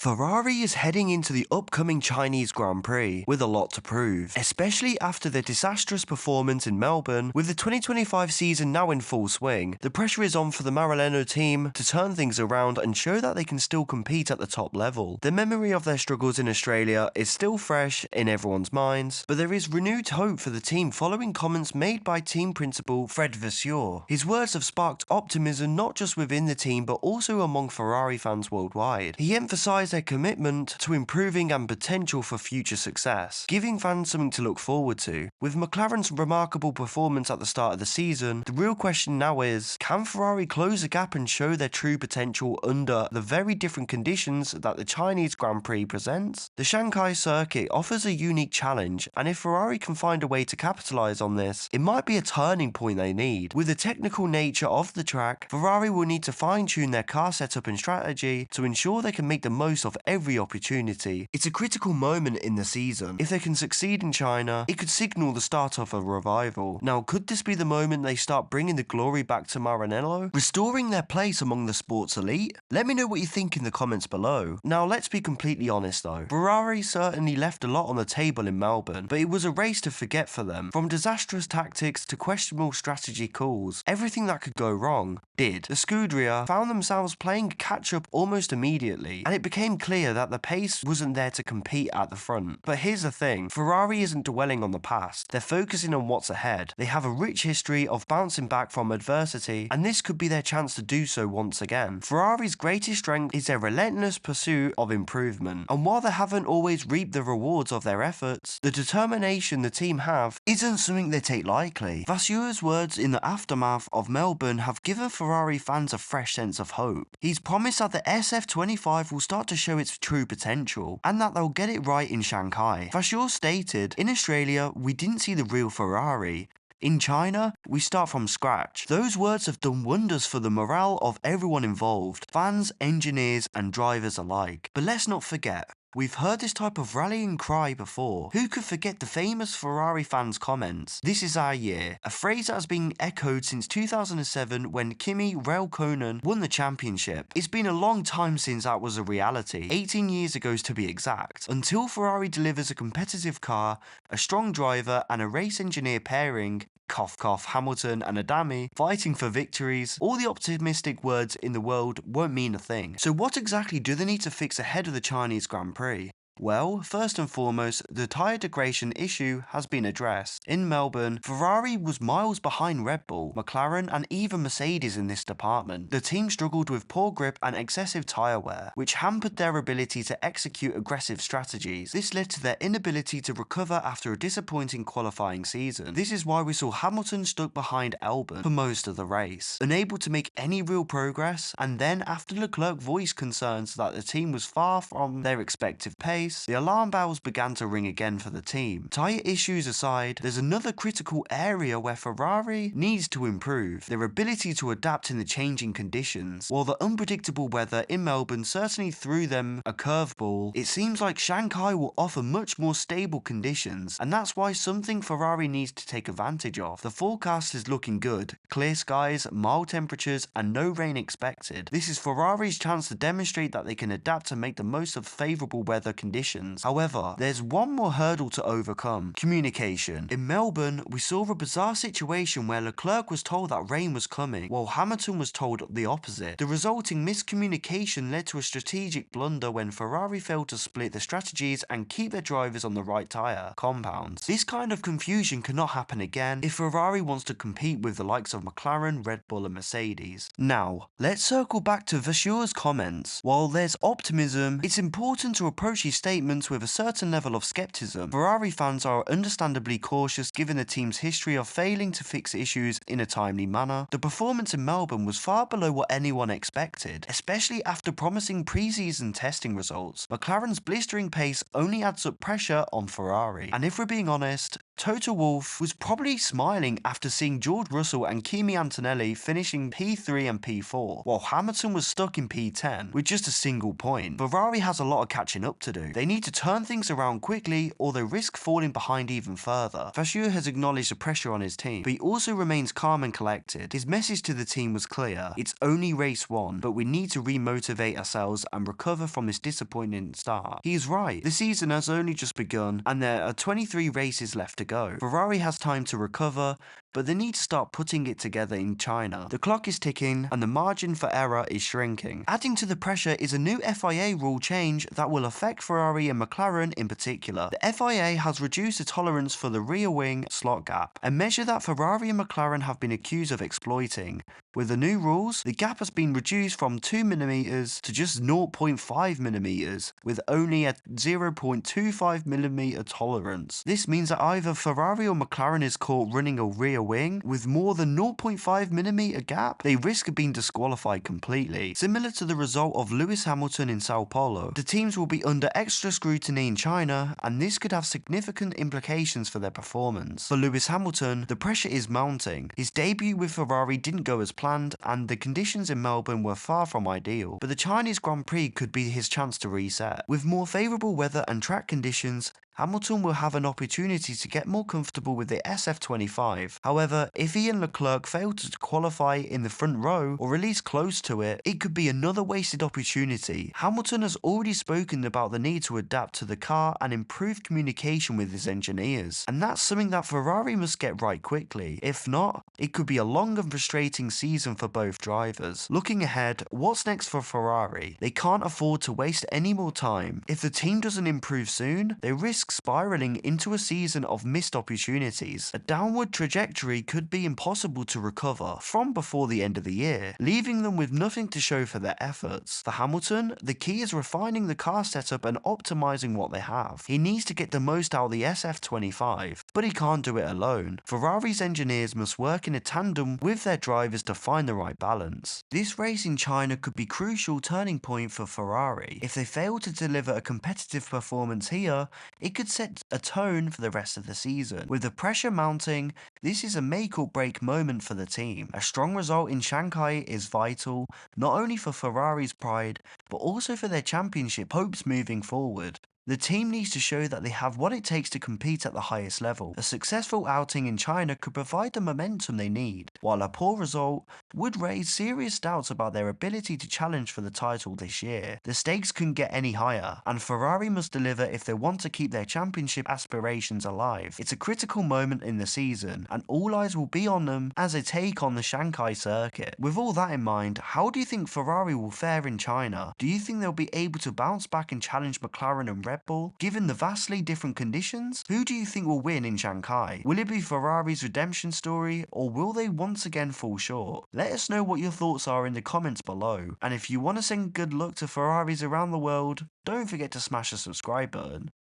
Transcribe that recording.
Ferrari is heading into the upcoming Chinese Grand Prix with a lot to prove, especially after their disastrous performance in Melbourne. With the 2025 season now in full swing, the pressure is on for the Maranello team to turn things around and show that they can still compete at the top level. The memory of their struggles in Australia is still fresh in everyone's minds, but there is renewed hope for the team following comments made by team principal Fred Vasseur. His words have sparked optimism not just within the team but also among Ferrari fans worldwide. He emphasised their commitment to improving and potential for future success, giving fans something to look forward to. With McLaren's remarkable performance at the start of the season, the real question now is, can Ferrari close the gap and show their true potential under the very different conditions that the Chinese Grand Prix presents? The Shanghai circuit offers a unique challenge, and if Ferrari can find a way to capitalise on this, it might be a turning point they need. With the technical nature of the track, Ferrari will need to fine-tune their car setup and strategy to ensure they can make the most of every opportunity. It's a critical moment in the season. If they can succeed in China, it could signal the start of a revival. Now, could this be the moment they start bringing the glory back to Maranello, restoring their place among the sport's elite? Let me know what you think in the comments below. Now, let's be completely honest though. Ferrari certainly left a lot on the table in Melbourne, but it was a race to forget for them. From disastrous tactics to questionable strategy calls, everything that could go wrong did. The Scuderia found themselves playing catch-up almost immediately, and it became clear that the pace wasn't there to compete at the front. But here's the thing, Ferrari isn't dwelling on the past, they're focusing on what's ahead. They have a rich history of bouncing back from adversity, and this could be their chance to do so once again. Ferrari's greatest strength is their relentless pursuit of improvement, and while they haven't always reaped the rewards of their efforts, the determination the team have isn't something they take lightly. Vasseur's words in the aftermath of Melbourne have given Ferrari fans a fresh sense of hope. He's promised that the SF25 will start to show its true potential, and that they'll get it right in Shanghai. Vasseur stated, "In Australia, we didn't see the real Ferrari. In China, we start from scratch." Those words have done wonders for the morale of everyone involved, fans, engineers, and drivers alike. But let's not forget, we've heard this type of rallying cry before. Who could forget the famous Ferrari fans' comments, "This is our year," a phrase that has been echoed since 2007 when Kimi Räikkönen won the championship. It's been a long time since that was a reality, 18 years ago to be exact. Until Ferrari delivers a competitive car, a strong driver, and a race engineer pairing, cough cough, Hamilton and Adami, fighting for victories, all the optimistic words in the world won't mean a thing. So what exactly do they need to fix ahead of the Chinese Grand Prix? Well, first and foremost, the tyre degradation issue has been addressed. In Melbourne, Ferrari was miles behind Red Bull, McLaren and even Mercedes in this department. The team struggled with poor grip and excessive tyre wear, which hampered their ability to execute aggressive strategies. This led to their inability to recover after a disappointing qualifying season. This is why we saw Hamilton stuck behind Albon for most of the race, unable to make any real progress, and then after Leclerc voiced concerns that the team was far from their expected pace, the alarm bells began to ring again for the team. Tyre issues aside, there's another critical area where Ferrari needs to improve: their ability to adapt in the changing conditions. While the unpredictable weather in Melbourne certainly threw them a curveball, it seems like Shanghai will offer much more stable conditions, and that's why something Ferrari needs to take advantage of. The forecast is looking good: clear skies, mild temperatures, and no rain expected. This is Ferrari's chance to demonstrate that they can adapt and make the most of favourable weather conditions. However, there's one more hurdle to overcome: communication. In Melbourne, we saw a bizarre situation where Leclerc was told that rain was coming, while Hamilton was told the opposite. The resulting miscommunication led to a strategic blunder when Ferrari failed to split the strategies and keep their drivers on the right tyre compounds. This kind of confusion cannot happen again if Ferrari wants to compete with the likes of McLaren, Red Bull and Mercedes. Now, let's circle back to Vasseur's comments. While there's optimism, it's important to approach his statements with a certain level of skepticism. Ferrari fans are understandably cautious given the team's history of failing to fix issues in a timely manner. The performance in Melbourne was far below what anyone expected, especially after promising pre-season testing results. McLaren's blistering pace only adds up pressure on Ferrari, and if we're being honest, Toto Wolff was probably smiling after seeing George Russell and Kimi Antonelli finishing P3 and P4, while Hamilton was stuck in P10 with just a single point. Ferrari has a lot of catching up to do. They need to turn things around quickly or they risk falling behind even further. Vasseur has acknowledged the pressure on his team, but he also remains calm and collected. His message to the team was clear: it's only race one, but we need to remotivate ourselves and recover from this disappointing start. He is right, the season has only just begun and there are 23 races left to go. Ferrari has time to recover, but they need to start putting it together in China. The clock is ticking and the margin for error is shrinking. Adding to the pressure is a new FIA rule change that will affect Ferrari and McLaren in particular. The FIA has reduced the tolerance for the rear wing slot gap, a measure that Ferrari and McLaren have been accused of exploiting. With the new rules, the gap has been reduced from 2mm to just 0.5mm, with only a 0.25mm tolerance. This means that either Ferrari or McLaren is caught running a rear wing with more than 0.5mm gap, they risk being disqualified completely. Similar to the result of Lewis Hamilton in Sao Paulo, the teams will be under extra scrutiny in China, and this could have significant implications for their performance. For Lewis Hamilton, the pressure is mounting. His debut with Ferrari didn't go as planned, and the conditions in Melbourne were far from ideal, but the Chinese Grand Prix could be his chance to reset. With more favourable weather and track conditions, Hamilton will have an opportunity to get more comfortable with the SF25. However, if he and Leclerc fail to qualify in the front row, or at least close to it, it could be another wasted opportunity. Hamilton has already spoken about the need to adapt to the car and improve communication with his engineers, and that's something that Ferrari must get right quickly. If not, it could be a long and frustrating season for both drivers. Looking ahead, what's next for Ferrari? They can't afford to waste any more time. If the team doesn't improve soon, they risk spiraling into a season of missed opportunities. A downward trajectory could be impossible to recover from before the end of the year, leaving them with nothing to show for their efforts. For Hamilton, the key is refining the car setup and optimizing what they have. He needs to get the most out of the SF25, but he can't do it alone. Ferrari's engineers must work in a tandem with their drivers to find the right balance. This race in China could be a crucial turning point for Ferrari. If they fail to deliver a competitive performance here, it could set a tone for the rest of the season. With the pressure mounting, this is a make or break moment for the team. A strong result in Shanghai is vital, not only for Ferrari's pride, but also for their championship hopes moving forward. The team needs to show that they have what it takes to compete at the highest level. A successful outing in China could provide the momentum they need, while a poor result would raise serious doubts about their ability to challenge for the title this year. The stakes couldn't get any higher, and Ferrari must deliver if they want to keep their championship aspirations alive. It's a critical moment in the season, and all eyes will be on them as they take on the Shanghai circuit. With all that in mind, how do you think Ferrari will fare in China? Do you think they'll be able to bounce back and challenge McLaren and Red Bull, given the vastly different conditions? Who do you think will win in Shanghai? Will it be Ferrari's redemption story, or will they once again fall short? Let us know what your thoughts are in the comments below, and if you want to send good luck to Ferraris around the world, don't forget to smash the subscribe button.